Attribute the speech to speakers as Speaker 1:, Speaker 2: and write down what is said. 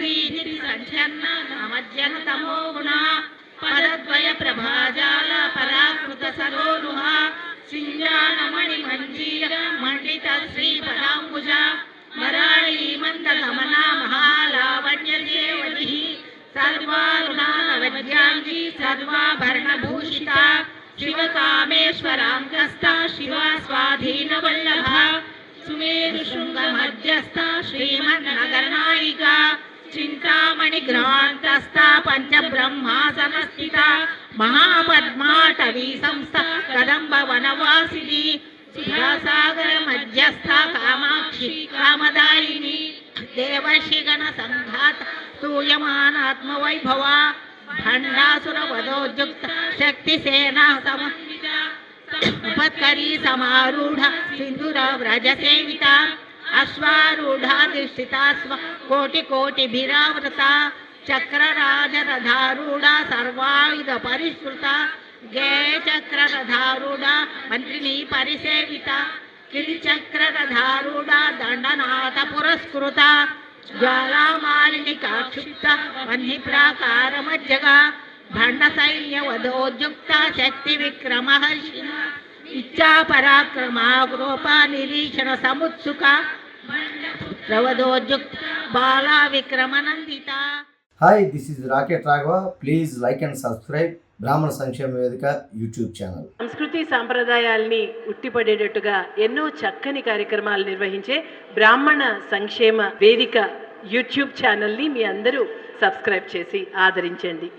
Speaker 1: శ్రీనిధి సంచన్న నమజ్జన తమో గుణ పదద్వయ ప్రభాజాల పరాకృత సరోరుహ సింజానమణి మంజీర మండిత శ్రీ పదాంబుజ మరాళీ మంద గమన మహాలావణ్య దేవతి సర్వారుణానవద్యాంగి సర్వాభరణభూషిత శివకామేశ్వరాంగస్థ శివ స్వాధీన వల్లభ సుమేరు శృంగ మధ్యస్థ శ్రీమన్నగరనాయిక చింతామణి గ్రహాంతస్థ పంచబ్రహ్మాసనస్థిత మహాపద్మాటవీ సంస్థ కదంబ వనవాసిని సుధాసాగర మధ్యస్థ కామాక్షి కామదాయిని దేవర్షిగణ సంఘాత స్తూయమానాత్మవైభవ భండాసుర వదోద్యుక్త శక్తిసేనా సమన్విత ఉపత్కరీ సమారూఢ సింధుర వ్రజ సేవిత అశ్వారూఢాధిష్ఠిత స్వ కోటి కోటిభిరావృత చక్రరాజరథారూఢ సర్వాయుధ పరిష్కృత గేయ చక్రరథారూఢ మంత్రిని పరిసేవిత కిరిచక్రరథారూఢ దండనాథ పురస్కృత జ్వాలామాలిని కాక్షిప్త వహ్ని ప్రాకార మజ్జగ భండ సైన్య వధోద్యుక్త శక్తి విక్రమహర్షిణ ఇచ్చా పరాక్రమాగ్రోప నిరీక్షణ సముత్సుక ప్రవధోద్యుక్త బాలా విక్రమనందిత.
Speaker 2: Hi, this is Rocket Raghava. Please like and subscribe బ్రాహ్మణ సంక్షేమ వేదిక యూట్యూబ్ ఛానల్.
Speaker 3: సంస్కృతి సాంప్రదాయాల్ని ఉట్టిపడేటట్టుగా ఎన్నో చక్కని కార్యక్రమాలు నిర్వహించే బ్రాహ్మణ సంక్షేమ వేదిక యూట్యూబ్ ఛానల్ని మీ అందరూ సబ్స్క్రైబ్ చేసి ఆదరించండి.